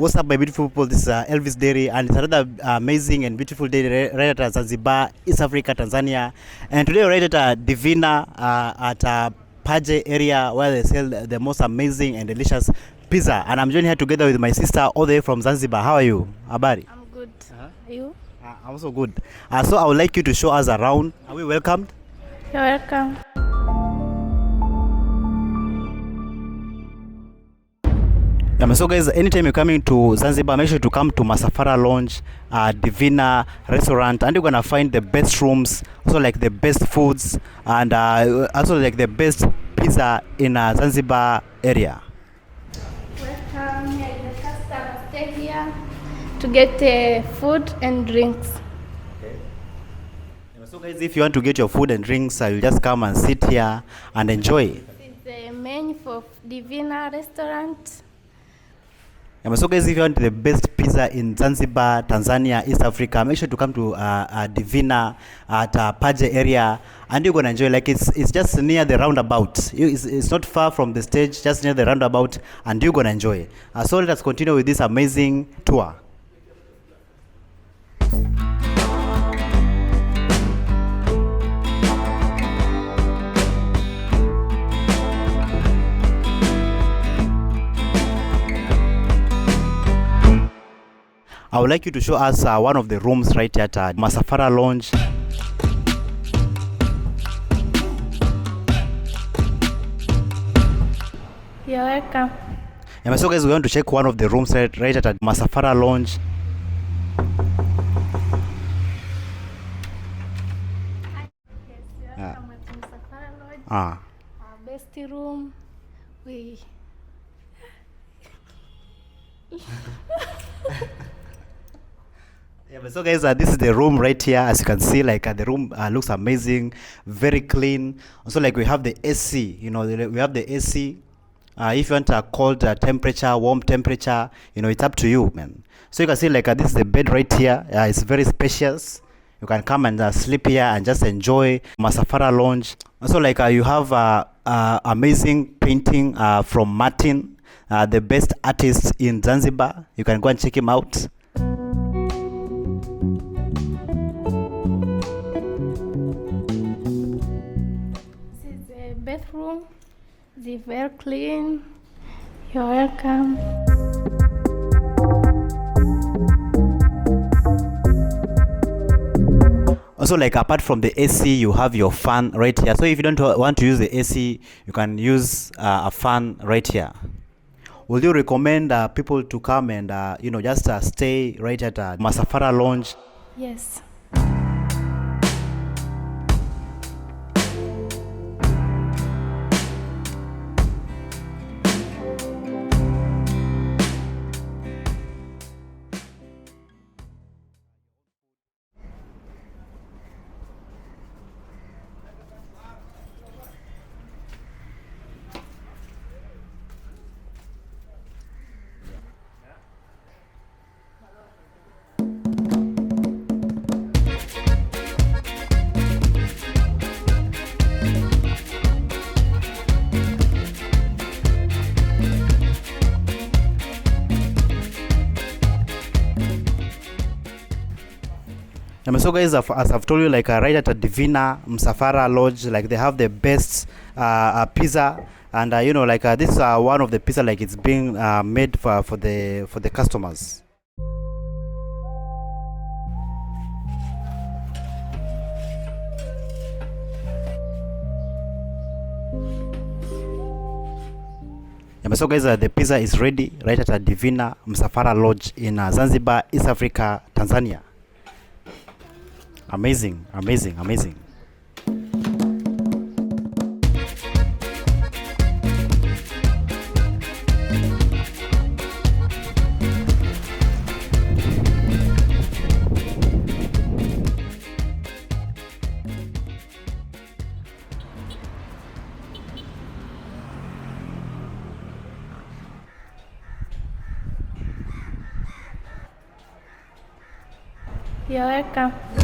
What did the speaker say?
What's up, my beautiful people? This is Elvis Dairy, and it's another amazing and beautiful day right at Zanzibar, East Africa, Tanzania. And today we're right at Divina at Paje area where they sell the most amazing and delicious pizza. And I'm joining here together with my sister all the way from Zanzibar. How are you? Habari? I'm good. Are you? I'm also good. So I would like you to show us around. Are we welcomed? You're welcome. So guys, anytime you're coming to Zanzibar, make sure to come to MSAFARA Lounge, Divina restaurant, and you're gonna find the best rooms, also like the best foods, and also like the best pizza in Zanzibar area. Welcome. Here is the customer. Stay here to get food and drinks. Okay. So guys, if you want to get your food and drinks, you just come and sit here and enjoy. This is the menu for Divina restaurant. So guys, if you want the best pizza in Zanzibar, Tanzania, East Africa, make sure to come to Divina at Paje area, and you're gonna enjoy. Like it's just near the roundabout. It's not far from the stage, just near the roundabout, and you're gonna enjoy. So let us continue with this amazing tour. I would like you to show us one of the rooms right at MSAFARA Lounge. You're welcome. So guys, we want to check one of the rooms right at MSAFARA Lounge. Yes, welcome at MSAFARA Lodge. Ah. Our best room. So guys, this is the room right here. As you can see, like the room looks amazing, very clean. Also, like we have the AC. We have the AC. If you want a cold temperature, warm temperature, it's up to you, man. So you can see, like this is the bed right here. It's very spacious. You can come and sleep here and just enjoy MSAFARA Lounge. Also, like you have amazing painting from Martin, the best artist in Zanzibar. You can go and check him out. Bathroom. It's very clean. You're welcome. Also, like apart from the AC, you have your fan right here. So if you don't want to use the AC, you can use a fan right here. Would you recommend people to come and just stay right at MSAFARA Lounge? Yes. So guys, as I've told you, like right at Divina MSAFARA Lodge, like they have the best pizza, and like this is one of the pizza, like it's being made for the customers. So guys, the pizza is ready right at Divina MSAFARA Lodge in Zanzibar, East Africa, Tanzania. Amazing, amazing, amazing. You're welcome.